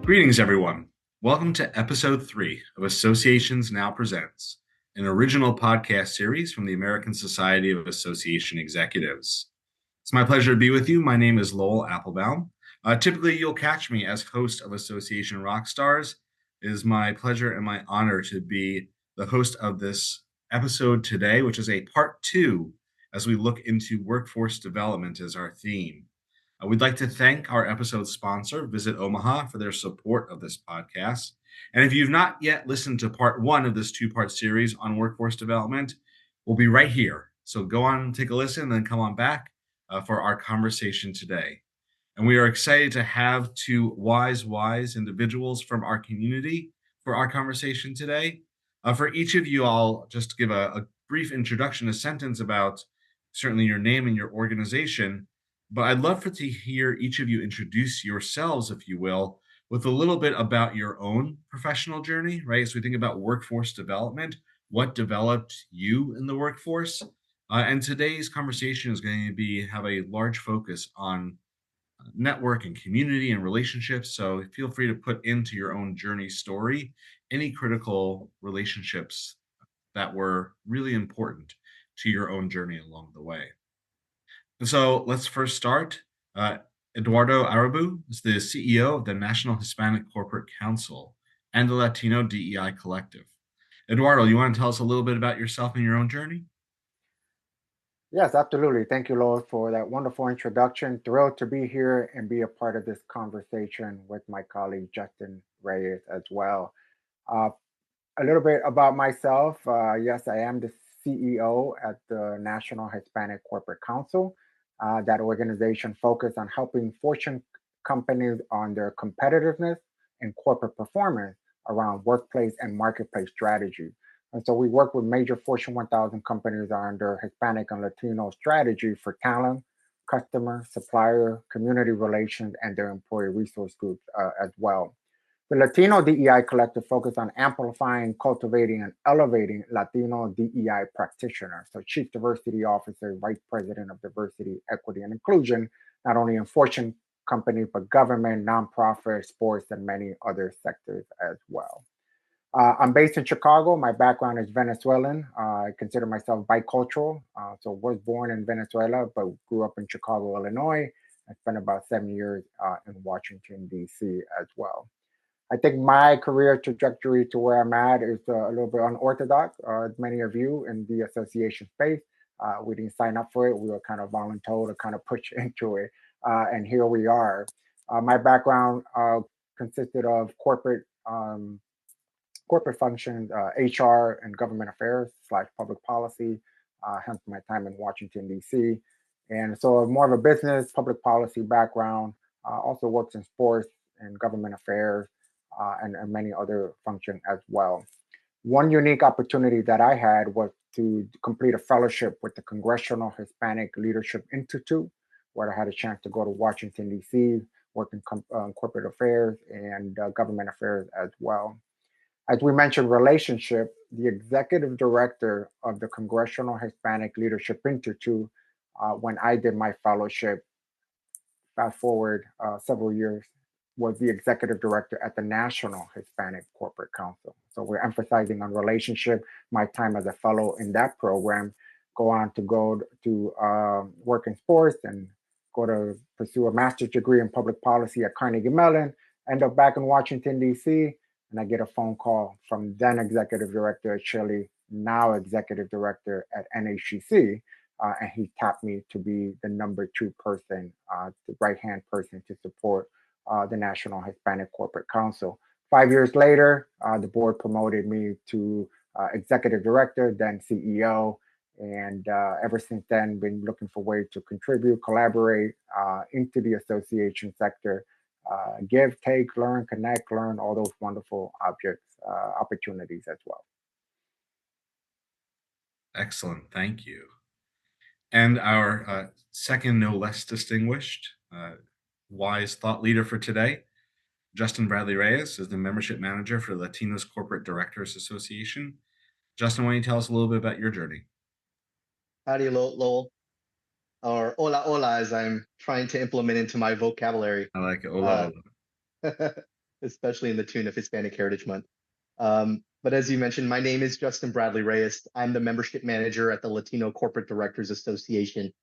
Greetings, everyone. Welcome to episode 3 of Associations Now Presents, an original podcast series from the American Society of Association Executives. It's my pleasure to be with you. My name is Lowell Applebaum. Typically, you'll catch me as host of Association Rockstars. It is my pleasure and my honor to be the host of this episode today, which is a part 2 as we look into workforce development as our theme. We'd like to thank our episode sponsor, Visit Omaha, for their support of this podcast. And if you've not yet listened to part 1 of this 2-part series on workforce development, we'll be right here. So go on and take a listen and then come on back for our conversation today. And we are excited to have two wise individuals from our community for our conversation today. For each of you, I'll just give a brief introduction, a sentence about certainly your name and your organization. But I'd love to hear each of you introduce yourselves, if you will, with a little bit about your own professional journey, right? As we think about workforce development, what developed you in the workforce? And today's conversation is going to have a large focus on network and community and relationships. So feel free to put into your own journey story any critical relationships that were really important to your own journey along the way. And so let's first start. Eduardo Arabu is the CEO of the National Hispanic Corporate Council and the Latino DEI Collective. Eduardo, you want to tell us a little bit about yourself and your own journey? Yes, absolutely. Thank you, Lord, for that wonderful introduction. Thrilled to be here and be a part of this conversation with my colleague Justin Reyes as well. Uh, a little bit about myself. Yes, I am the CEO at the National Hispanic Corporate Council. That organization focuses on helping Fortune companies on their competitiveness and corporate performance around workplace and marketplace strategy. And so we work with major Fortune 1000 companies on their Hispanic and Latino strategy for talent, customer, supplier, community relations, and their employee resource groups as well. The Latino DEI Collective focus on amplifying, cultivating, and elevating Latino DEI practitioners. So, Chief Diversity Officer, Vice President of Diversity, Equity, and Inclusion, not only in Fortune companies, but government, nonprofit, sports, and many other sectors as well. I'm based in Chicago. My background is Venezuelan. I consider myself bicultural. So was born in Venezuela, but grew up in Chicago, Illinois. I spent about 7 years in Washington, D.C. as well. I think my career trajectory to where I'm at is a little bit unorthodox. As many of you in the association space, we didn't sign up for it. We were kind of voluntold to kind of push into it. And here we are. My background consisted of corporate functions, HR and government affairs / public policy, hence my time in Washington, D.C. And so more of a business, public policy background, also works in sports and government affairs and many other functions as well. One unique opportunity that I had was to complete a fellowship with the Congressional Hispanic Leadership Institute, where I had a chance to go to Washington, D.C., work in corporate affairs and government affairs as well. As we mentioned, relationship, the executive director of the Congressional Hispanic Leadership Institute, when I did my fellowship, fast forward several years, was the executive director at the National Hispanic Corporate Council. So we're emphasizing on relationship. My time as a fellow in that program, go on to go to work in sports and go to pursue a master's degree in public policy at Carnegie Mellon, end up back in Washington, D.C., and I get a phone call from then executive director at Chile, now executive director at NHGC, and he tapped me to be the number 2 person, the right hand person to support the National Hispanic Corporate Council. 5 years later, the board promoted me to executive director, then CEO, and ever since then, been looking for ways to contribute, collaborate into the association sector, give, take, learn, connect, learn all those wonderful opportunities as well. Excellent. Thank you. And our second, no less distinguished, wise thought leader for today, Justin Bradley Reyes, is the membership manager for Latinos Corporate Directors Association. Justin, why don't you tell us a little bit about your journey? Howdy, Lowell, or hola, as I'm trying to implement into my vocabulary. I like it. Hola, hola. especially in the tune of Hispanic Heritage Month. But as you mentioned, my name is Justin Bradley Reyes. I'm the membership manager at the Latino Corporate Directors Association,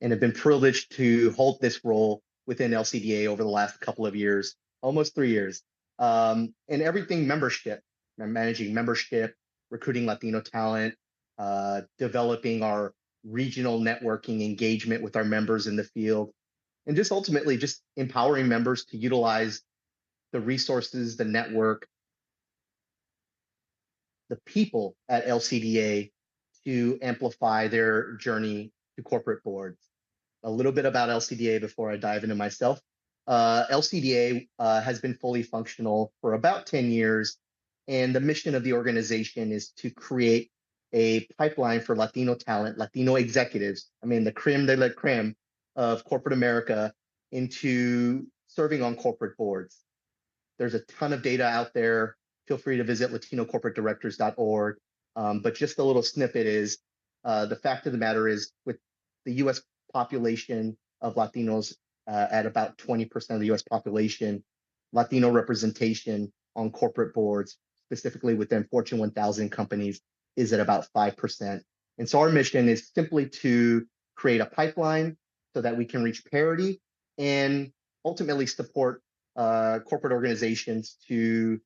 and have been privileged to hold this role within LCDA over the last couple of years, almost 3 years. And everything membership, I'm managing membership, recruiting Latino talent, developing our regional networking engagement with our members in the field, and just ultimately just empowering members to utilize the resources, the network, the people at LCDA to amplify their journey to corporate boards. A little bit about LCDA before I dive into myself. LCDA has been fully functional for about 10 years, and the mission of the organization is to create a pipeline for Latino talent, Latino executives, I mean, the creme de la creme of corporate America, into serving on corporate boards. There's a ton of data out there. Feel free to visit latinocorporatedirectors.org. But just a little snippet is the fact of the matter is, with the US population of Latinos at about 20% of the US population, Latino representation on corporate boards, specifically within Fortune 1000 companies, is at about 5%. And so our mission is simply to create a pipeline so that we can reach parity and ultimately support corporate organizations to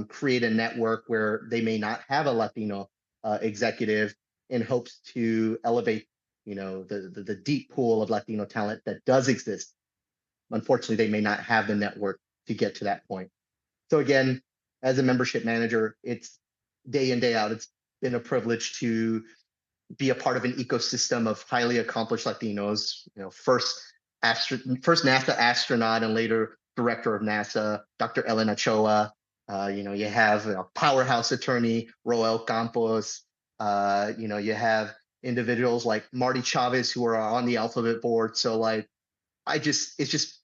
create a network where they may not have a Latino executive, in hopes to elevate, the deep pool of Latino talent that does exist. Unfortunately, they may not have the network to get to that point. So again, as a membership manager, it's day in, day out. It's been a privilege to be a part of an ecosystem of highly accomplished Latinos. First NASA astronaut and later director of NASA, Dr. Ellen Ochoa. You have a powerhouse attorney, Roel Campos. You have individuals like Marty Chavez who are on the Alphabet board. So it's just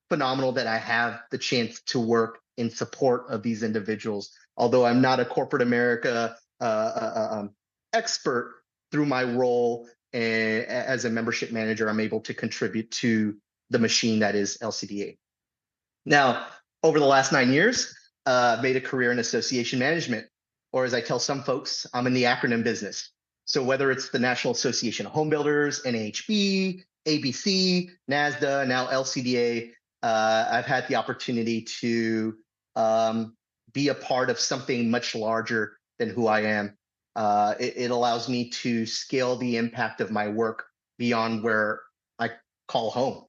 phenomenal that I have the chance to work in support of these individuals. Although I'm not a corporate America expert, through my role as a membership manager, I'm able to contribute to the machine that is LCDA. Now, over the last 9 years, made a career in association management, or as I tell some folks, I'm in the acronym business. So whether it's the National Association of Home Builders, NAHB, ABC, NASDA, now LCDA, I've had the opportunity to be a part of something much larger than who I am. It allows me to scale the impact of my work beyond where I call home.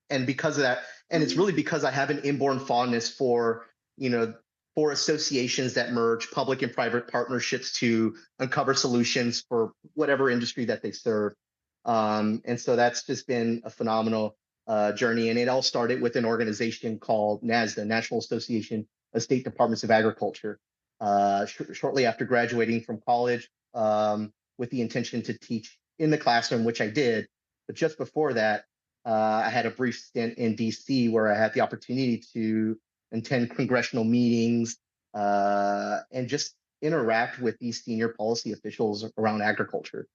And because of that, and it's really because I have an inborn fondness for, for associations that merge public and private partnerships to uncover solutions for whatever industry that they serve. And so that's just been a phenomenal journey. And it all started with an organization called NASDA, National Association of State Departments of Agriculture. Shortly after graduating from college, with the intention to teach in the classroom, which I did. But just before that, I had a brief stint in DC where I had the opportunity to attend congressional meetings and just interact with these senior policy officials around agriculture.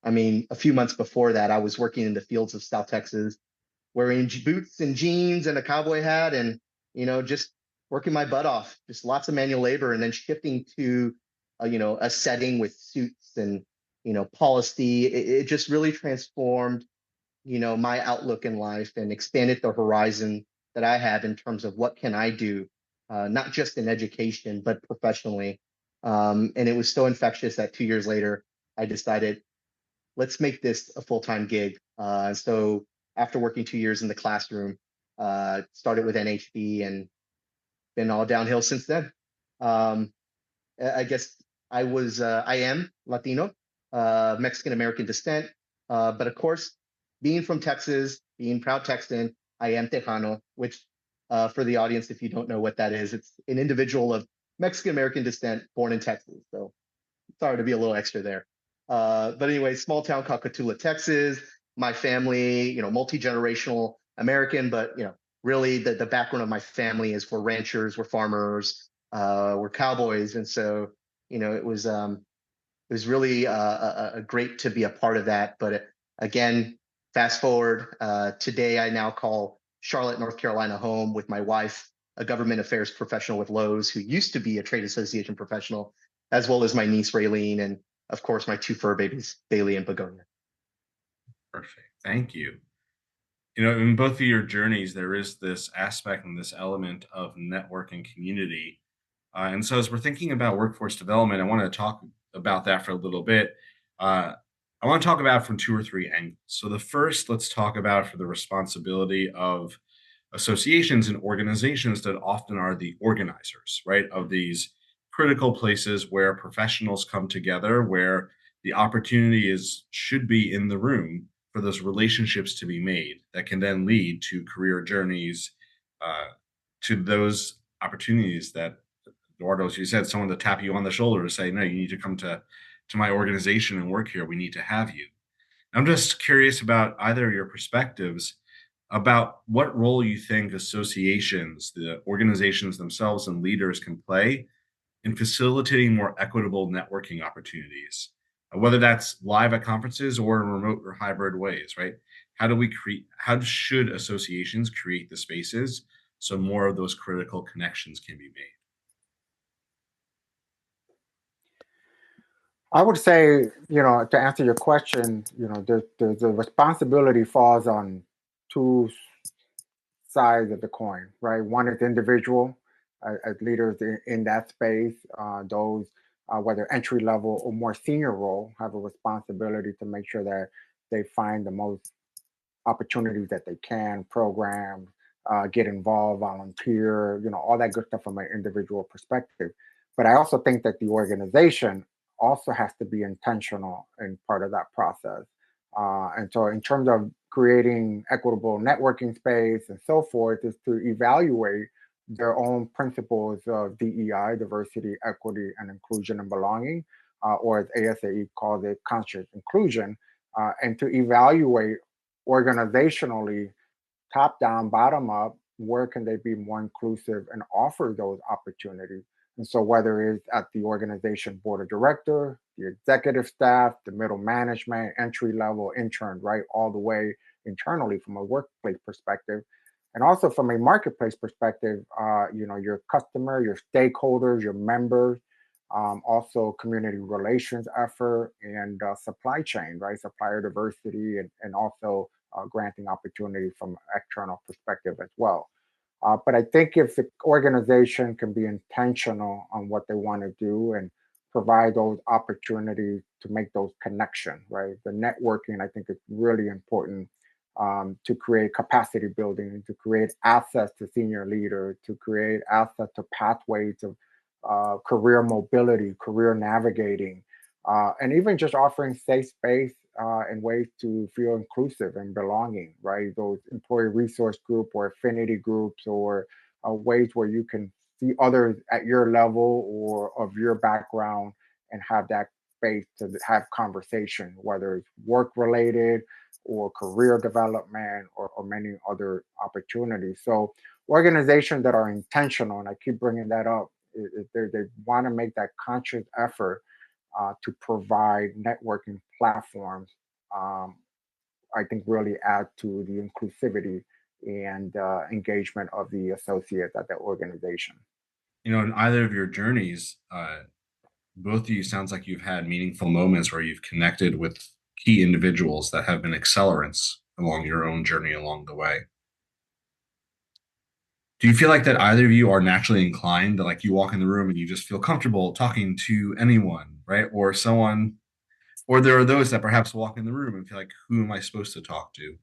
I mean, a few months before that, I was working in the fields of South Texas, wearing boots and jeans and a cowboy hat, and just working my butt off, just lots of manual labor, and then shifting to a setting with suits and policy. It just really transformed my outlook in life and expanded the horizon that I have in terms of what can I do, not just in education, but professionally. And it was so infectious that 2 years later, I decided, let's make this a full-time gig. So after working 2 years in the classroom, started with NHB and been all downhill since then. I guess I am Latino, Mexican-American descent. But of course, being from Texas, being proud Texan, I am Tejano, which for the audience, if you don't know what that is, it's an individual of Mexican-American descent born in Texas. So sorry to be a little extra there. But anyway, small town called Cotulla, Texas. My family, multi-generational American, but really the background of my family is we're ranchers, we're farmers, we're cowboys, and so it was really great to be a part of that. But again, fast forward today, I now call Charlotte, North Carolina home with my wife, a government affairs professional with Lowe's who used to be a trade association professional, as well as my niece Raylene, and of course my two fur babies, Bailey and Begonia. Perfect. Thank you. In both of your journeys, there is this aspect and this element of network and community. And so, as we're thinking about workforce development, I want to talk about that for a little bit. I want to talk about it from two or three angles. So, the first, let's talk about for the responsibility of associations and organizations that often are the organizers, right, of these critical places where professionals come together, where the opportunity should be in the room for those relationships to be made that can then lead to career journeys, to those opportunities that, Eduardo, as you said, someone to tap you on the shoulder to say, no, you need to come to my organization and work here. We need to have you. I'm just curious about either of your perspectives about what role you think associations, the organizations themselves, and leaders can play in facilitating more equitable networking opportunities, whether that's live at conferences or in remote or hybrid ways, right? How should associations create the spaces so more of those critical connections can be made? I would say, to answer your question, the responsibility falls on two sides of the coin, right? One is individual, as leaders in that space. Those, whether entry level or more senior role, have a responsibility to make sure that they find the most opportunities that they can, program, get involved, volunteer, all that good stuff from an individual perspective. But I also think that the organization also has to be intentional in part of that process. And so, in terms of creating equitable networking space and so forth, is to evaluate their own principles of DEI, diversity, equity, and inclusion and belonging, or as ASAE calls it, conscious inclusion, and to evaluate organizationally, top down, bottom up, where can they be more inclusive and offer those opportunities? And so, whether it's at the organization board of director, the executive staff, the middle management, entry level, intern, right, all the way internally from a workplace perspective, and also from a marketplace perspective, your customer, your stakeholders, your members, also community relations effort and supply chain, right, supplier diversity, and also granting opportunity from external perspective as well. But I think if the organization can be intentional on what they want to do and provide those opportunities to make those connections, right? The networking, I think, is really important, to create capacity building, to create access to senior leaders, to create access to pathways of career mobility, career navigating, and even just offering safe space and ways to feel inclusive and belonging, right? Those employee resource group or affinity groups, or ways where you can see others at your level or of your background and have that space to have conversation, whether it's work related or career development or many other opportunities. So organizations that are intentional, and I keep bringing that up, they want to make that conscious effort to provide networking platforms, um, I think really add to the inclusivity and engagement of the associates at the organization. In either of your journeys, both of you sounds like you've had meaningful moments where you've connected with key individuals that have been accelerants along your own journey along the way. Do you feel like that either of you are naturally inclined to, like, you walk in the room and you just feel comfortable talking to anyone, right? Or there are those that perhaps walk in the room and feel like, who am I supposed to talk to?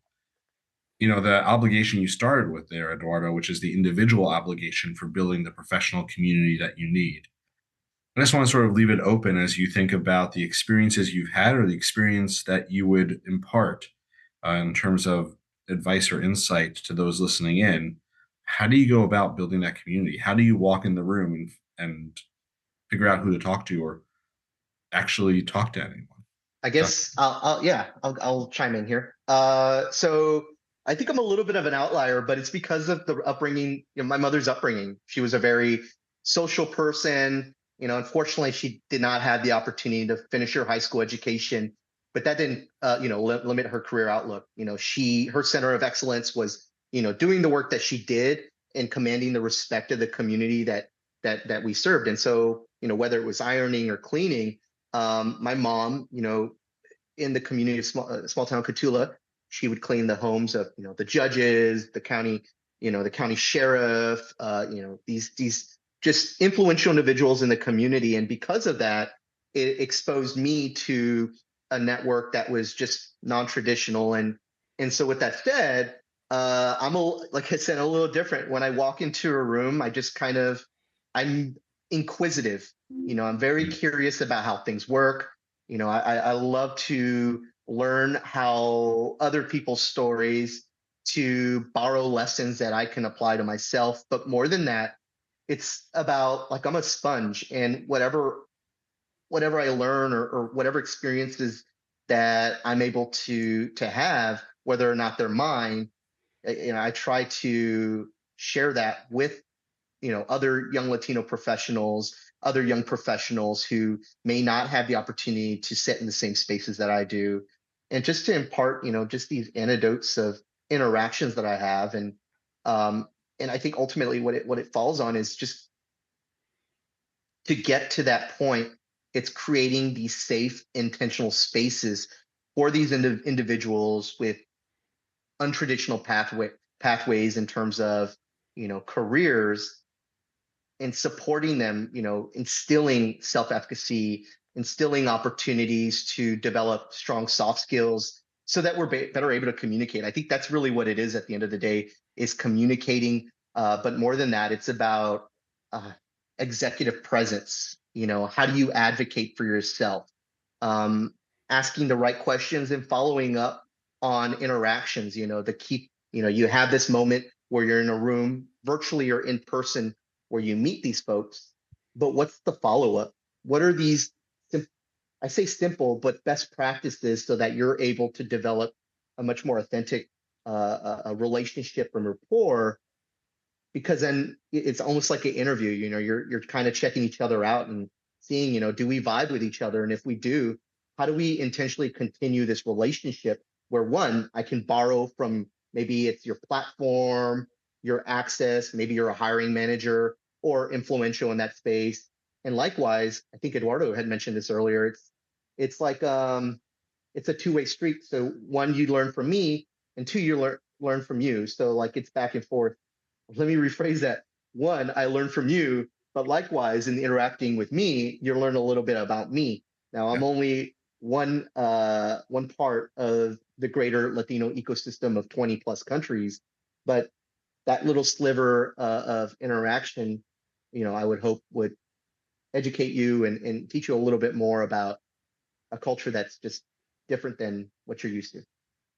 The obligation you started with there, Eduardo, which is the individual obligation for building the professional community that you need. I just want to sort of leave it open as you think about the experiences you've had or the experience that you would impart, in terms of advice or insight to those listening in. How do you go about building that community? How do you walk in the room and figure out who to talk to or actually talk to anyone? I guess I'll chime in here. So I think I'm a little bit of an outlier, but it's because of the upbringing, my mother's upbringing. She was a very social person. Unfortunately, she did not have the opportunity to finish her high school education, but that didn't, limit her career outlook. Her center of excellence was doing the work that she did and commanding the respect of the community that we served. And so, whether it was ironing or cleaning, my mom, in the community of small town Cotulla, she would clean the homes of the judges, the county, the county sheriff, these just influential individuals in the community. And because of that, it exposed me to a network that was just non-traditional. And so with that said, like I said, a little different. When I walk into a room, I'm inquisitive. I'm very curious about how things work. I love to learn how other people's stories, to borrow lessons that I can apply to myself. But more than that, it's about, like, I'm a sponge, and whatever I learn, or whatever experiences that I'm able to have, whether or not they're mine, I try to share that with other young Latino professionals, other young professionals who may not have the opportunity to sit in the same spaces that I do, and just to impart just these anecdotes of interactions that I have. And I think ultimately what it falls on is just to get to that point. It's creating these safe, intentional spaces for these individuals with untraditional pathways in terms of careers, and supporting them, instilling self-efficacy, instilling opportunities to develop strong soft skills so that we're better able to communicate. I think that's really what it is at the end of the day, is communicating. But more than that, it's about executive presence. How do you advocate for yourself? Asking the right questions and following up on interactions. You have this moment where you're in a room, virtually or in person, where you meet these folks, but what's the follow-up? What are these, I say simple, but best practices, so that you're able to develop a much more authentic a relationship and rapport? Because then it's almost like an interview. You're kind of checking each other out and seeing, do we vibe with each other? And if we do, how do we intentionally continue this relationship, where, one, I can borrow from, maybe it's your platform, your access, maybe you're a hiring manager or influential in that space. And likewise, I think Eduardo had mentioned this earlier, it's like it's a two-way street. So one, you learn from me, and two, you learn from you. So, like, it's back and forth. Let me rephrase that. One, I learn from you, but likewise, in interacting with me, you learn a little bit about me. Now, I'm only one part of the greater Latino ecosystem of 20 plus countries, but that little sliver of interaction, I would hope would educate you and teach you a little bit more about a culture that's just different than what you're used to.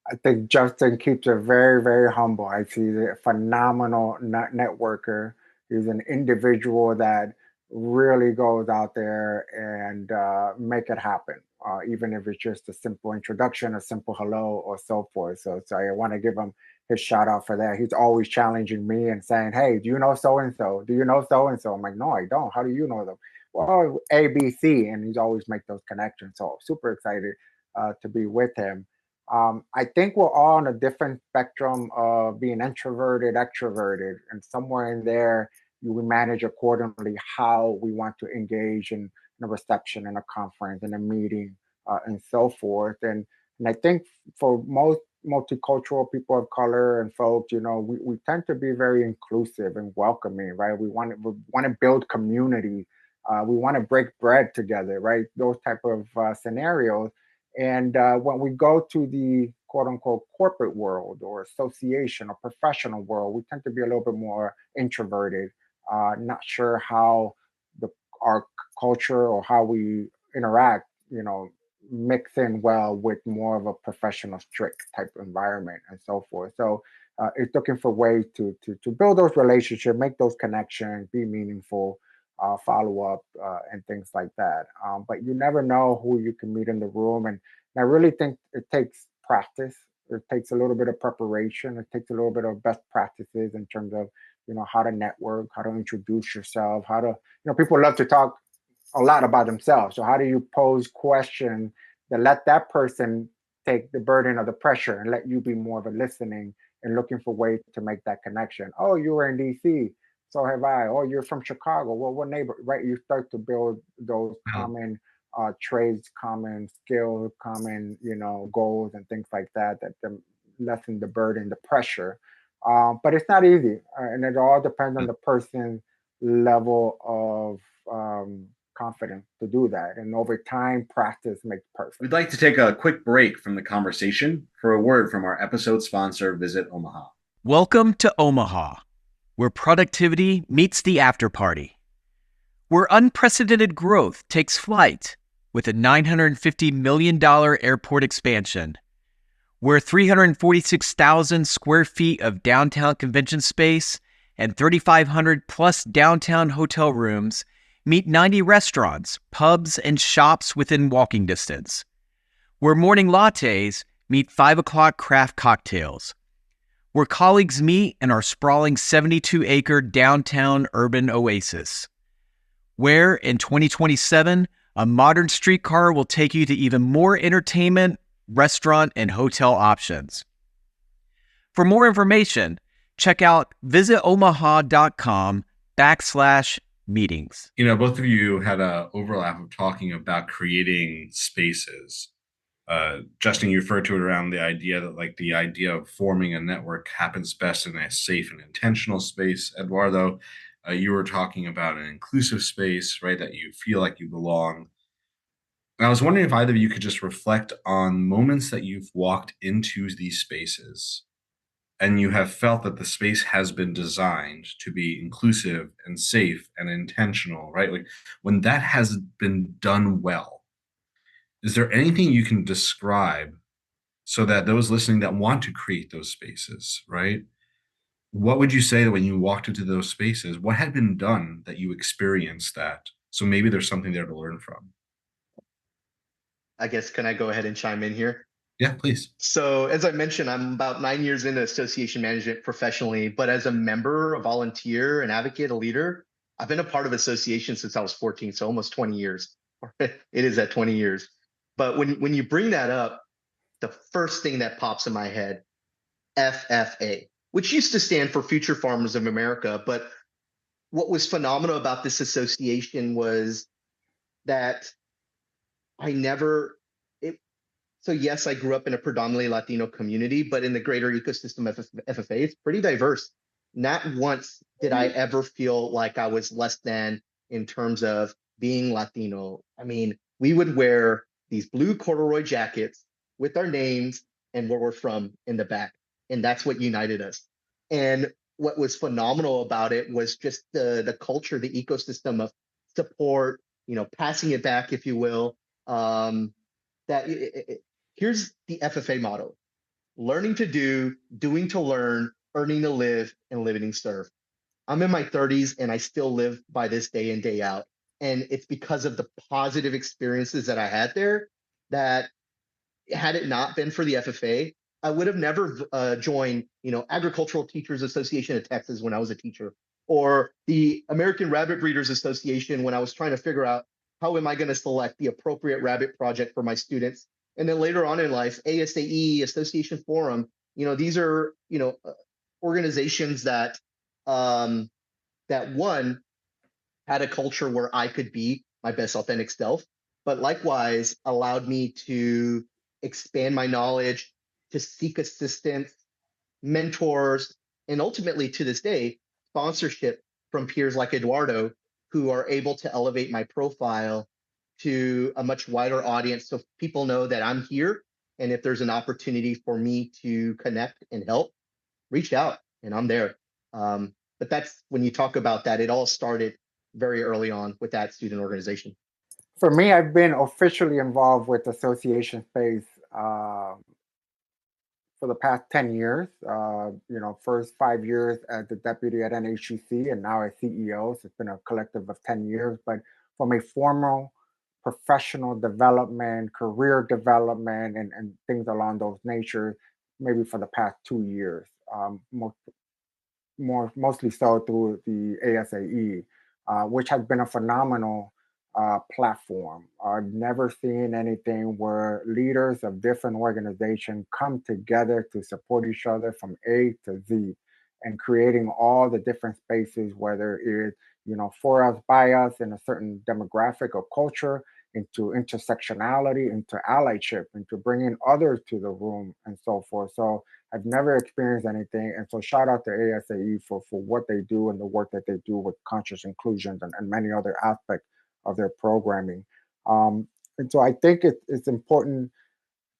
I think Justin keeps it very, very humble. I see he's a phenomenal networker. He's an individual that really goes out there and make it happen, even if it's just a simple introduction, a simple hello, or so forth. So I want to give him his shout out for that. He's always challenging me and saying, "Hey, do you know so and so? Do you know so and so?" I'm like, "No, I don't. How do you know them?" Well, A, B, C, and he's always make those connections. So super excited to be with him. I think we're all on a different spectrum of being introverted, extroverted, and somewhere in there, we manage accordingly how we want to engage in a reception, in a conference, in a meeting, and so forth. And I think for most multicultural people of color and folks, we tend to be very inclusive and welcoming, right? We want to build community. We want to break bread together, right? Those type of scenarios. And when we go to the quote unquote corporate world or association or professional world, we tend to be a little bit more introverted, not sure how our culture or how we interact, mix in well with more of a professional, strict type environment and so forth. So it's looking for ways to build those relationships, make those connections, be meaningful, follow up, and things like that. But you never know who you can meet in the room. And I really think it takes practice. It takes a little bit of preparation. It takes a little bit of best practices in terms of, how to network, how to introduce yourself, how to, people love to talk a lot about themselves. So how do you pose questions that let that person take the burden of the pressure and let you be more of a listening and looking for ways to make that connection. Oh, you were in DC, so have I. Oh, you're from Chicago. Well, what neighbor? Right? You start to build those common trades, common skills, common goals and things like that. That lessen the burden, the pressure. But it's not easy, and it all depends on the person's level of confidence to do that. And over time, practice makes perfect. We'd like to take a quick break from the conversation for a word from our episode sponsor, Visit Omaha. Welcome to Omaha, where productivity meets the after party, where unprecedented growth takes flight with a $950 million airport expansion, where 346,000 square feet of downtown convention space and 3,500 plus downtown hotel rooms meet 90 restaurants, pubs, and shops within walking distance, where morning lattes meet 5 o'clock craft cocktails, where colleagues meet in our sprawling 72-acre downtown urban oasis, where in 2027, a modern streetcar will take you to even more entertainment, restaurant, and hotel options. For more information, check out visitomaha.com/meetings. Both of you had an overlap of talking about creating spaces. Justin, you referred to it around the idea that the idea of forming a network happens best in a safe and intentional space. Eduardo, you were talking about an inclusive space, right? That you feel like you belong. And I was wondering if either of you could just reflect on moments that you've walked into these spaces and you have felt that the space has been designed to be inclusive and safe and intentional, right? Like when that has been done well, is there anything you can describe so that those listening that want to create those spaces, right? What would you say that when you walked into those spaces, what had been done that you experienced that? So maybe there's something there to learn from. I guess, can I go ahead and chime in here? Yeah, please. So as I mentioned, I'm about 9 years into association management professionally, but as a member, a volunteer, an advocate, a leader, I've been a part of associations since I was 14, so almost 20 years. It is at 20 years. But when you bring that up, the first thing that pops in my head, FFA, which used to stand for Future Farmers of America. But what was phenomenal about this association was that I never, it, so yes, I grew up in a predominantly Latino community, but in the greater ecosystem of FFA, it's pretty diverse. Not once did I ever feel like I was less than in terms of being Latino. I mean, we would wear these blue corduroy jackets with our names and where we're from in the back. And that's what united us. And what was phenomenal about it was just the culture, the ecosystem of support, passing it back, if you will. Here's the FFA motto: learning to do, doing to learn, earning to live, and living to serve. I'm in my 30s and I still live by this day in, day out. And it's because of the positive experiences that I had there that had it not been for the FFA, I would have never joined, Agricultural Teachers Association of Texas when I was a teacher, or the American Rabbit Breeders Association when I was trying to figure out how am I going to select the appropriate rabbit project for my students. And then later on in life, ASAE, Association Forum, these are, organizations that one had a culture where I could be my best authentic self, but likewise allowed me to expand my knowledge, to seek assistance, mentors, and ultimately to this day, sponsorship from peers like Eduardo, who are able to elevate my profile to a much wider audience so people know that I'm here. And if there's an opportunity for me to connect and help, reach out and I'm there. But that's when you talk about that, it all started very early on with that student organization. For me, I've been officially involved with association space for the past 10 years. First 5 years as the deputy at NHGC and now as CEO. So it's been a collective of 10 years. But from a formal professional development, career development, and things along those natures, maybe for the past 2 years. Mostly so through the ASAE, which has been a phenomenal platform. I've never seen anything where leaders of different organizations come together to support each other from A to Z, and creating all the different spaces, whether it's, for us, by us, in a certain demographic or culture, into intersectionality, into allyship, into bringing others to the room, and so forth. So I've never experienced anything. And so shout out to ASAE for what they do and the work that they do with conscious inclusion and many other aspects of their programming. And so I think it's important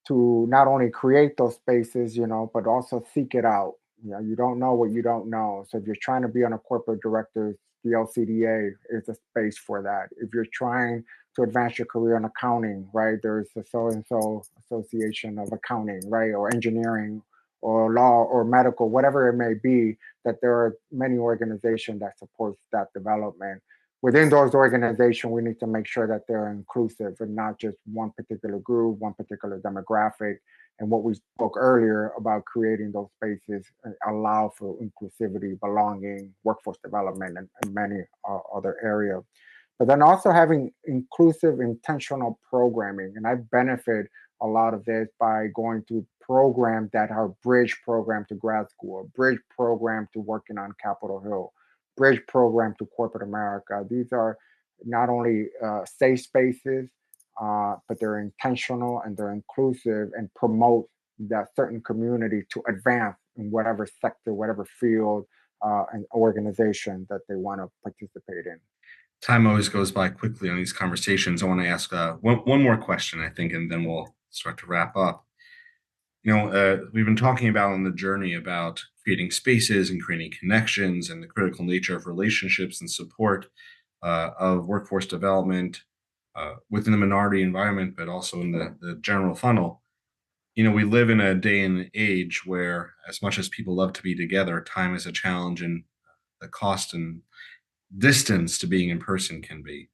to not only create those spaces, but also seek it out. You don't know what you don't know. So if you're trying to be on a corporate director, the LCDA is a space for that. If you're trying to advance your career in accounting, right, there's the so and so association of accounting, right, or engineering or law or medical, whatever it may be, that there are many organizations that supports that development. Within those organizations, we need to make sure that they're inclusive and not just one particular group, one particular demographic. And what we spoke earlier about creating those spaces allow for inclusivity, belonging, workforce development, and many other areas. But then also having inclusive, intentional programming. And I benefit a lot of this by going to programs that are bridge program to grad school, bridge program to working on Capitol Hill, bridge program to corporate America. These are not only safe spaces, but they're intentional and they're inclusive and promote that certain community to advance in whatever sector, whatever field and organization that they want to participate in. Time always goes by quickly on these conversations. I want to ask one more question, I think, and then we'll start to wrap up. We've been talking about on the journey about creating spaces and creating connections and the critical nature of relationships and support of workforce development within the minority environment, but also in the general funnel. We live in a day and age where, as much as people love to be together, time is a challenge, and the cost and distance to being in person can be.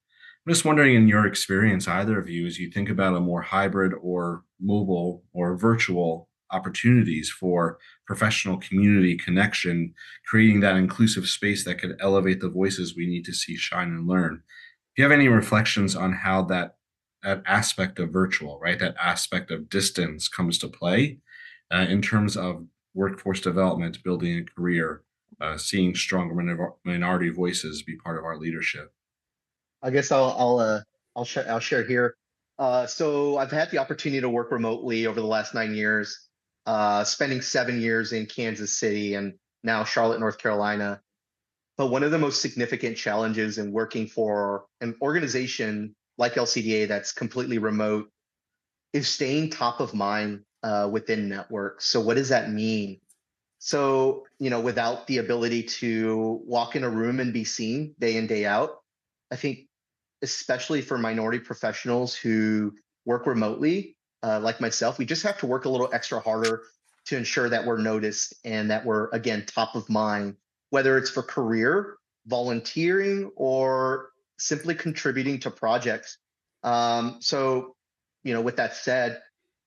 I'm just wondering, in your experience, either of you, as you think about a more hybrid or mobile or virtual opportunities for professional community connection, creating that inclusive space that could elevate the voices we need to see shine and learn. Do you have any reflections on how that aspect of virtual, right, that aspect of distance comes to play in terms of workforce development, building a career, seeing stronger minority voices be part of our leadership? I guess I'll share here. So I've had the opportunity to work remotely over the last 9 years, spending 7 years in Kansas City and now Charlotte, North Carolina. But one of the most significant challenges in working for an organization like LCDA that's completely remote is staying top of mind within networks. So what does that mean? So, without the ability to walk in a room and be seen day in, day out, I think especially for minority professionals who work remotely, like myself, we just have to work a little extra harder to ensure that we're noticed and that we're, again, top of mind, whether it's for career, volunteering, or simply contributing to projects. So, with that said,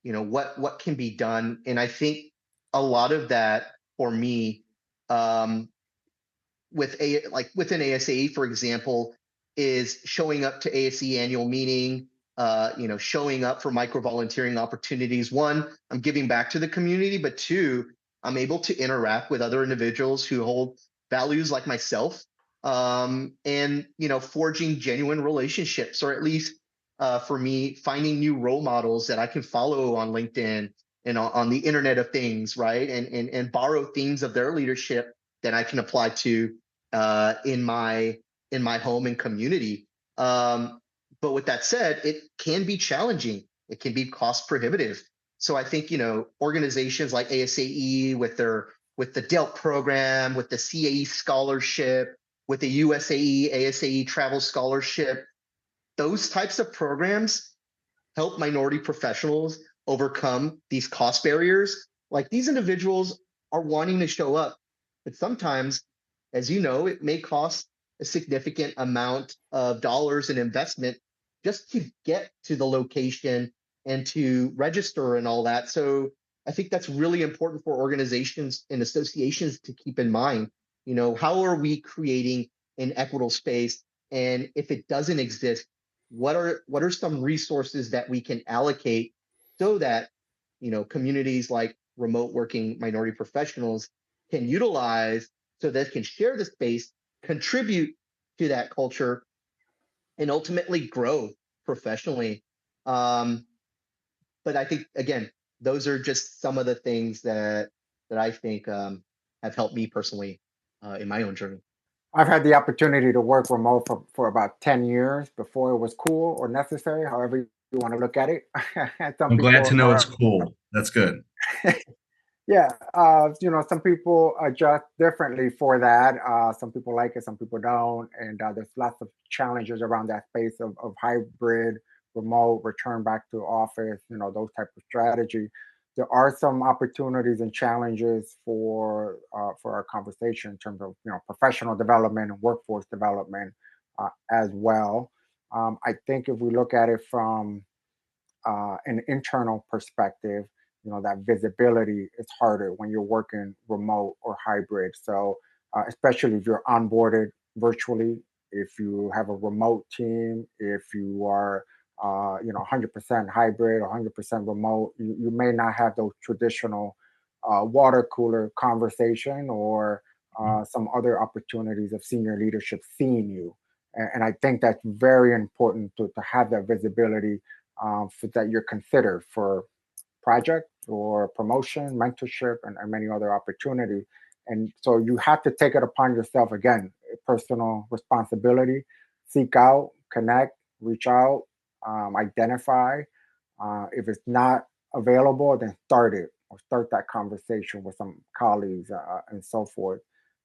what can be done? And I think a lot of that for me, within ASAE, for example, is showing up to ASE annual meeting, showing up for micro volunteering opportunities. One, I'm giving back to the community, but two, I'm able to interact with other individuals who hold values like myself, and forging genuine relationships, or at least for me, finding new role models that I can follow on LinkedIn and on the Internet of Things, right? And borrow themes of their leadership that I can apply to in my home and community. But with that said, it can be challenging. It can be cost prohibitive. So I think organizations like ASAE with the DELT program, with the CAE scholarship, with the USAE ASAE travel scholarship, those types of programs help minority professionals overcome these cost barriers. Like, these individuals are wanting to show up, but sometimes, as you know, it may cost a significant amount of dollars in investment just to get to the location and to register and all that. So I think that's really important for organizations and associations to keep in mind. How are we creating an equitable space? And if it doesn't exist, what are some resources that we can allocate so that, communities like remote working minority professionals can utilize, so they can share the space, contribute to that culture, and ultimately grow professionally. Um, but I think, again, those are just some of the things that I think have helped me personally in my own journey. I've had the opportunity to work remote for about 10 years before it was cool or necessary, however you want to look at it. Some I'm glad people to know it's are, cool. That's good. yeah, some people adjust differently for that. Some people like it, some people don't. And there's lots of challenges around that space of hybrid, remote, return back to office, those type of strategy. There are some opportunities and challenges for our conversation in terms of professional development and workforce development as well. I think if we look at it from an internal perspective, that visibility is harder when you're working remote or hybrid. So, especially if you're onboarded virtually, if you have a remote team, if you are, 100% hybrid or 100% remote, you may not have those traditional water cooler conversation or some other opportunities of senior leadership seeing you. And I think that's very important to have that visibility so that you're considered for project or promotion, mentorship, and many other opportunities. And so you have to take it upon yourself again, personal responsibility, seek out, connect, reach out, identify. If it's not available, then start it or start that conversation with some colleagues and so forth.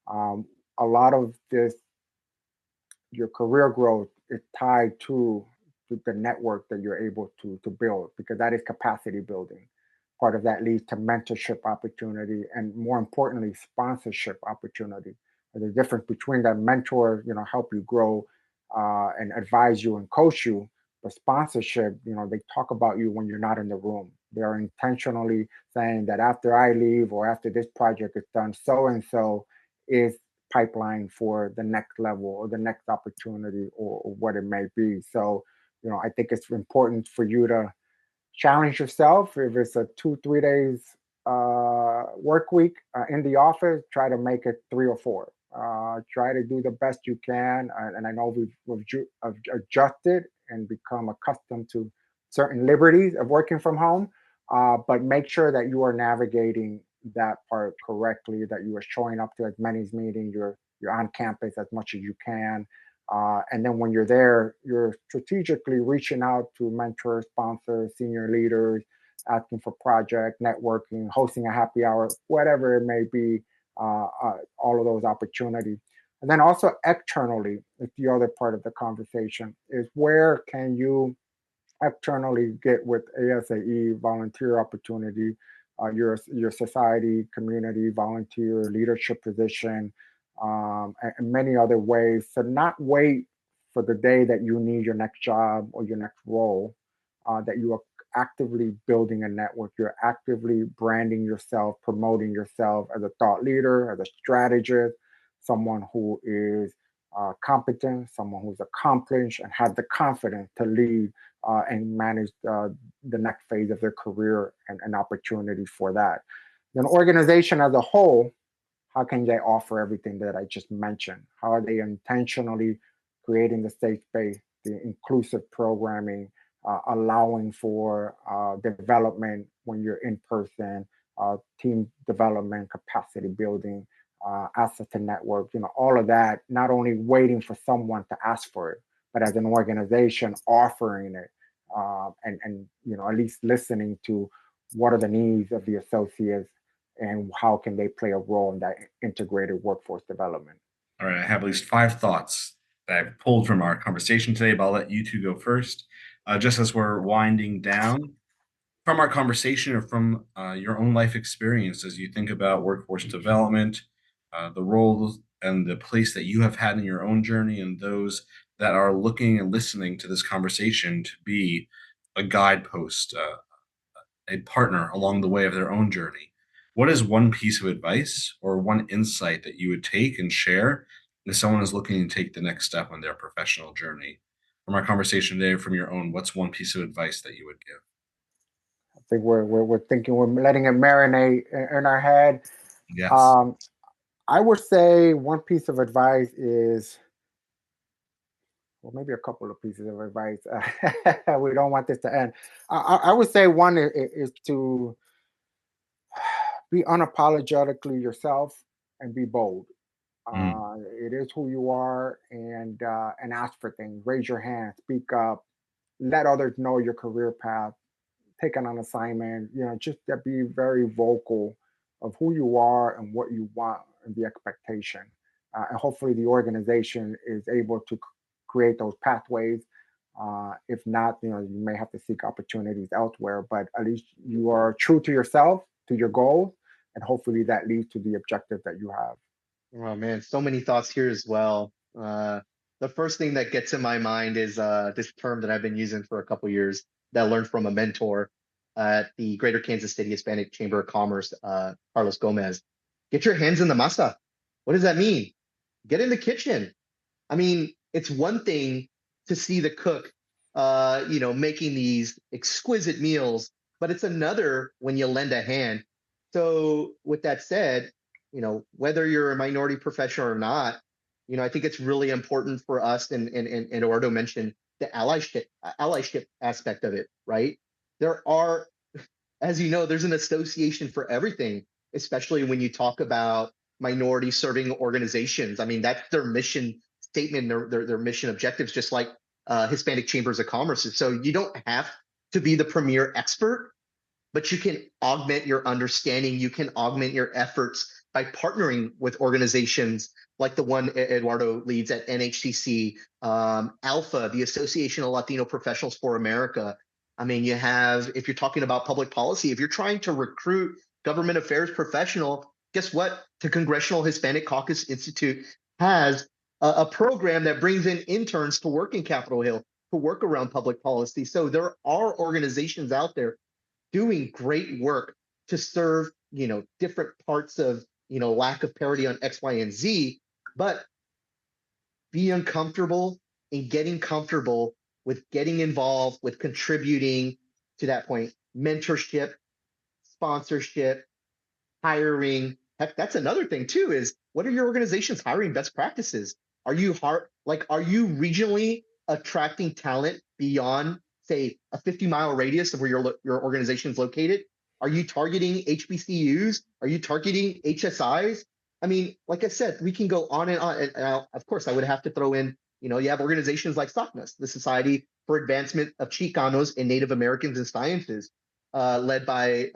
Um, a lot of this your career growth is tied to the network that you're able to build because that is capacity building. Part of that leads to mentorship opportunity and more importantly, sponsorship opportunity. And the difference between that mentor, help you grow and advise you and coach you, but sponsorship, they talk about you when you're not in the room. They are intentionally saying that after I leave or after this project is done, so and so is pipeline for the next level or the next opportunity or what it may be. So, I think it's important for you to challenge yourself. If it's a 2 3 days work week in the office, try to make it 3 or 4. Try to do the best you can. And I know we've adjusted and become accustomed to certain liberties of working from home, but make sure that you are navigating that part correctly, that you are showing up to as many meetings, you're on campus as much as you can, and then when you're there, you're strategically reaching out to mentors, sponsors, senior leaders, asking for project, networking, hosting a happy hour, whatever it may be, all of those opportunities. And then also externally, it's the other part of the conversation, is where can you externally get with ASAE volunteer opportunity, your society, community, volunteer, leadership position, and many other ways. So not wait for the day that you need your next job or your next role, that you are actively building a network. You're actively branding yourself, promoting yourself as a thought leader, as a strategist, someone who is competent, someone who's accomplished and has the confidence to lead and manage the next phase of their career and opportunity for that. Then, organization as a whole, how can they offer everything that I just mentioned? How are they intentionally creating the safe space, the inclusive programming, allowing for development when you're in person, team development, capacity building, asset to network, all of that, not only waiting for someone to ask for it, but as an organization offering it, and at least listening to what are the needs of the associates and how can they play a role in that integrated workforce development. All right, I have at least 5 thoughts that I've pulled from our conversation today, but I'll let you two go first. Just as we're winding down, from our conversation or from your own life experience as you think about workforce development, the roles and the place that you have had in your own journey, and those that are looking and listening to this conversation to be a guidepost, a partner along the way of their own journey. What is one piece of advice or one insight that you would take and share if someone is looking to take the next step on their professional journey? from our conversation today, from your own, what's one piece of advice that you would give? I think we're thinking, we're letting it marinate in our head. Yes. I would say one piece of advice is, well, maybe a couple of pieces of advice. We don't want this to end. I would say one is to be unapologetically yourself and be bold. It is who you are, and ask for things. Raise your hand, speak up, let others know your career path, take on an assignment. Just to be very vocal of who you are and what you want and the expectation. And hopefully, the organization is able to create those pathways. If not, you may have to seek opportunities elsewhere. But at least you are true to yourself, to your goals, and hopefully that leads to the objective that you have. Oh man, so many thoughts here as well. The first thing that gets in my mind is this term that I've been using for a couple of years that I learned from a mentor at the Greater Kansas City Hispanic Chamber of Commerce, Carlos Gomez. Get your hands in the masa. What does that mean? Get in the kitchen. I mean, it's one thing to see the cook, making these exquisite meals, but it's another when you lend a hand. So with that said, whether you're a minority professional or not, I think it's really important for us, and Eduardo mentioned the allyship aspect of it, right? There are, as you know, there's an association for everything, especially when you talk about minority serving organizations. I mean, that's their mission statement, their mission objectives, just like Hispanic Chambers of Commerce. So you don't have to be the premier expert, but you can augment your understanding. You can augment your efforts by partnering with organizations like the one Eduardo leads at NHCC, Alpha, the Association of Latino Professionals for America. I mean, you have, if you're talking about public policy, if you're trying to recruit government affairs professional, guess what? The Congressional Hispanic Caucus Institute has a program that brings in interns to work in Capitol Hill, to work around public policy. So there are organizations out there doing great work to serve, different parts of, lack of parity on X, Y, and Z, but be uncomfortable in getting comfortable with getting involved, with contributing to that point. Mentorship, sponsorship, hiring. Heck, that's another thing too, is what are your organizations hiring best practices? Are you regionally attracting talent beyond, say, a 50-mile radius of where your organization is located? Are you targeting HBCUs? Are you targeting HSIs? I mean, like I said, we can go on and on. And of course, I would have to throw in, you have organizations like SACNAS, the Society for Advancement of Chicanos and Native Americans in Sciences, led by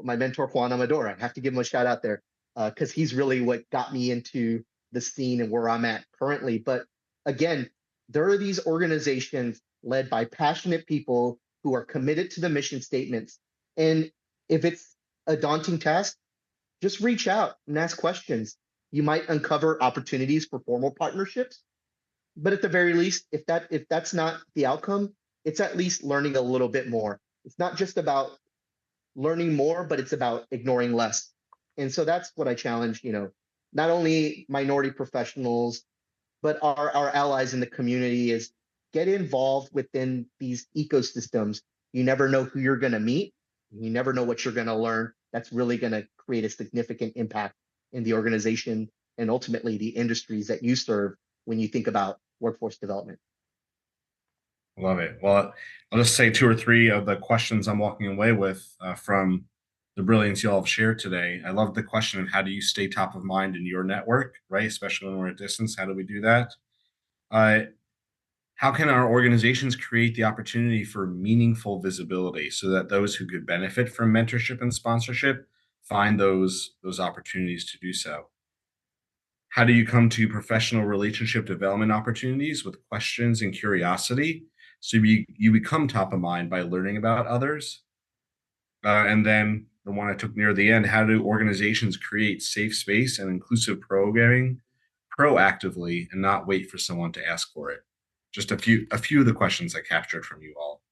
my mentor, Juan Amador. I have to give him a shout out there because he's really what got me into the scene and where I'm at currently. But again, there are these organizations led by passionate people who are committed to the mission statements. And if it's a daunting task, just reach out and ask questions. You might uncover opportunities for formal partnerships. But at the very least, if that's not the outcome, it's at least learning a little bit more. It's not just about learning more, but it's about ignoring less. And so that's what I challenge, not only minority professionals, but our allies in the community, is get involved within these ecosystems. You never know who you're going to meet. You never know what you're going to learn. That's really going to create a significant impact in the organization and ultimately the industries that you serve when you think about workforce development. Love it. Well, I'll just say two or three of the questions I'm walking away with from the brilliance you all have shared today. I love the question of how do you stay top of mind in your network, right? Especially when we're at distance. How do we do that? How can our organizations create the opportunity for meaningful visibility so that those who could benefit from mentorship and sponsorship find those opportunities to do so? How do you come to professional relationship development opportunities with questions and curiosity so you become top of mind by learning about others? And then the one I took near the end, how do organizations create safe space and inclusive programming proactively and not wait for someone to ask for it? Just a few of the questions I captured from you all.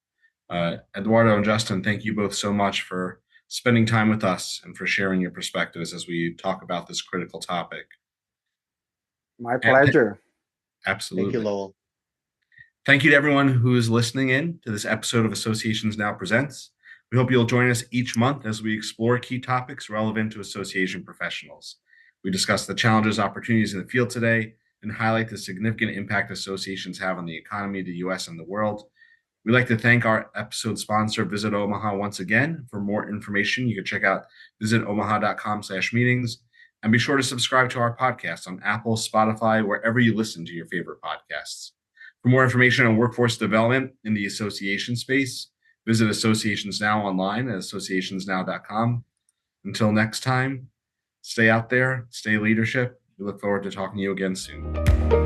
Eduardo and Justin, thank you both so much for spending time with us and for sharing your perspectives as we talk about this critical topic. My pleasure. Absolutely. Thank you, Lowell. Thank you to everyone who is listening in to this episode of Associations Now Presents. We hope you'll join us each month as we explore key topics relevant to association professionals. We discuss the challenges, opportunities in the field today, and highlight the significant impact associations have on the economy, the U.S., and the world. We'd like to thank our episode sponsor, Visit Omaha, once again. For more information, you can check out visitomaha.com/meetings. And be sure to subscribe to our podcast on Apple, Spotify, wherever you listen to your favorite podcasts. For more information on workforce development in the association space, visit Associations Now online at associationsnow.com. Until next time, stay out there, stay leadership. We look forward to talking to you again soon.